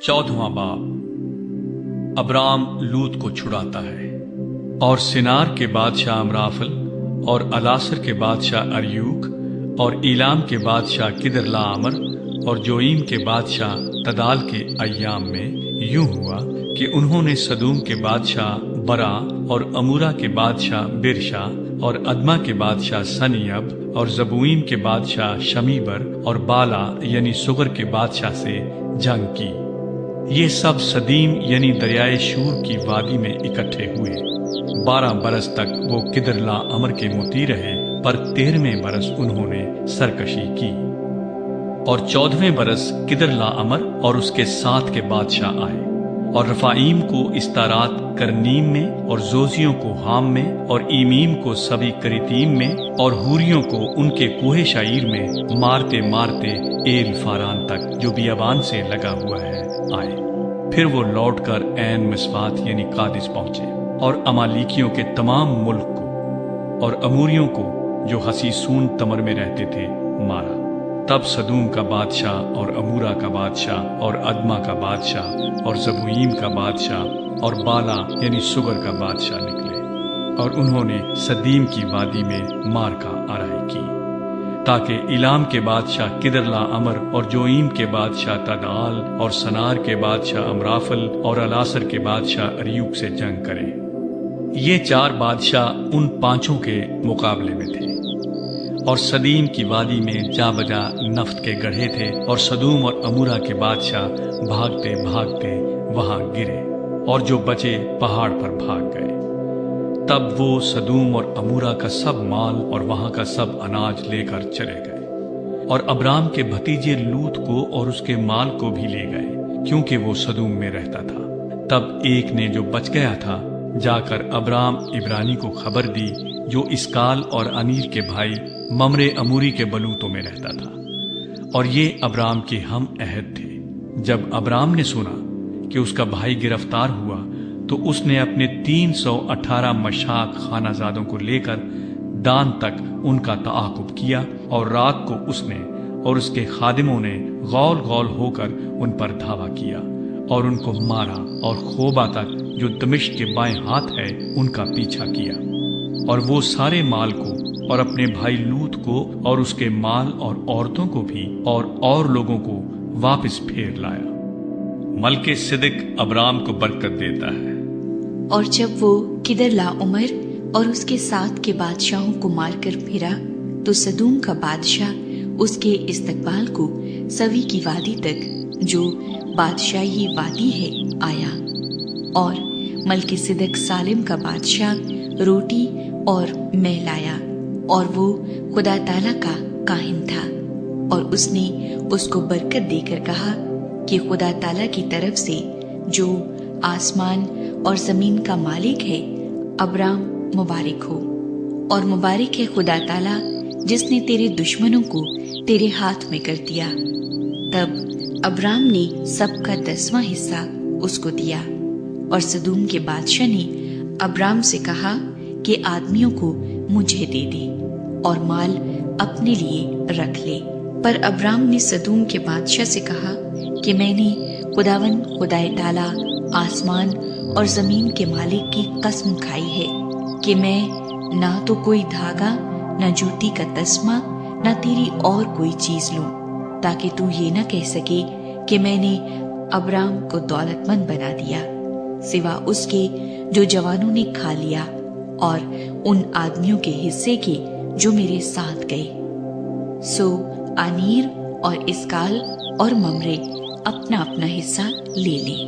14واں باب ابرام لوط کو چھڑاتا ہے۔ اور سنار کے بادشاہ امرافل اور الاصر کے بادشاہ اریوک اور ایلام کے بادشاہ کدرلاامر اور جوئیم کے بادشاہ تدال کے ایام میں یوں ہوا کہ انہوں نے سدوم کے بادشاہ برا اور امورا کے بادشاہ برشا اور ادما کے بادشاہ سنیب اور زبوئیم کے بادشاہ شمیبر اور بالا یعنی سگر کے بادشاہ سے جنگ کی۔ یہ سب سدیم یعنی دریائے شور کی وادی میں اکٹھے ہوئے۔ 12 برس تک وہ کدرلاامر کے مطیع رہے، پر 13ویں برس انہوں نے سرکشی کی۔ اور 14ویں برس کدرلاامر اور اس کے ساتھ کے بادشاہ آئے، اور رفائیم کو استارات کرنیم میں اور زوزیوں کو حام میں اور ایمیم کو سبی کریتیم میں اور ہوریوں کو ان کے کوہ شعیر میں مارتے مارتے ایل فاران تک جو بیابان سے لگا ہوا ہے آئے۔ پھر وہ لوٹ کر عین مسفات یعنی قادس پہنچے اور امالیکیوں کے تمام ملک کو اور اموریوں کو جو حسیسون تمر میں رہتے تھے مارا۔ تب سدوم کا بادشاہ اور امورا کا بادشاہ اور ادما کا بادشاہ اور زبوئیم کا بادشاہ اور بالا یعنی سگر کا بادشاہ نکلے، اور انہوں نے سدیم کی وادی میں مار کا آرائی کی، تاکہ ایلام کے بادشاہ کدرلاامر اور جوئیم کے بادشاہ تدال اور سنار کے بادشاہ امرافل اور الاصر کے بادشاہ اریوک سے جنگ کریں۔ یہ 4 بادشاہ ان 5 کے مقابلے میں تھے، اور سدیم کی وادی میں جا بجا نفت کے گڑھے تھے، اور سدوم اور امورا کے بادشاہ بھاگتے بھاگتے وہاں گرے، اور جو بچے پہاڑ پر بھاگ گئے۔ تب وہ سدوم اور امورا کا سب مال اور وہاں کا سب اناج لے کر چلے گئے، اور ابرام کے بھتیجے لوط کو اور اس کے مال کو بھی لے گئے، کیونکہ وہ سدوم میں رہتا تھا۔ تب ایک نے جو بچ گیا تھا جا کر ابرام عبرانی کو خبر دی، جو اسکال اور انیر کے بھائی ممرے اموری کے بلوتوں میں رہتا تھا، اور یہ ابرام کے ہم عہد تھے۔ جب ابرام نے سنا کہ اس کا بھائی گرفتار ہوا، تو اس نے اپنے 318 مشاق خانہ زادوں کو لے کر دان تک ان کا تعاقب کیا، اور رات کو اس نے اور اس کے خادموں نے غول غول ہو کر ان پر دھاوا کیا اور ان کو مارا، اور خوبا تک جو دمشق کے بائیں ہاتھ ہے ان کا پیچھا کیا، اور وہ سارے مال کو اور اپنے بھائی لوط کو اور اس کے مال اور عورتوں کو بھی اور لوگوں کو واپس پھیر لایا۔ ملک صدق ابرام کو برکت دیتا ہے۔ اور جب وہ کدرلاامر اور اس کے ساتھ کے بادشاہوں کو مار کر پھرا، تو سدوم کا بادشاہ اس کے استقبال کو سوی کی وادی تک جو بادشاہی وادی ہے آیا، اور ملک صدق سالم کا بادشاہ روٹی اور مے لایا، اور وہ خدا تعالیٰ کا کاہن تھا، اور اس نے اس کو برکت دے کر کہا کہ خدا تعالیٰ کی طرف سے جو آسمان اور زمین کا مالک ہے، ابرام مبارک ہو، اور مبارک ہے خدا تعالیٰ جس نے تیرے دشمنوں کو تیرے ہاتھ میں کر دیا۔ تب ابرام نے سب کا 10واں حصہ اس کو دیا، اور سدوم کے بادشاہ نے ابرام سے کہا کہ آدمیوں کو مجھے دے دے اور مال اپنے لیے رکھ لے۔ پر ابرام نے سدوم کے بادشاہ سے کہا کہ میں نے خداوند خدائے تعالیٰ آسمان اور زمین کے مالک کی قسم کھائی ہے کہ میں نہ تو کوئی دھاگا، نہ جوتی کا تسمہ، نہ تیری اور کوئی چیز لوں، تاکہ تو یہ نہ کہہ سکے کہ میں نے ابرام کو دولت مند بنا دیا، سوا اس کے جو جوانوں نے کھا لیا اور ان آدمیوں کے حصے کے جو میرے ساتھ گئے۔ سو انیر اور اسکال اور ممرے اپنا اپنا حصہ لے لیں۔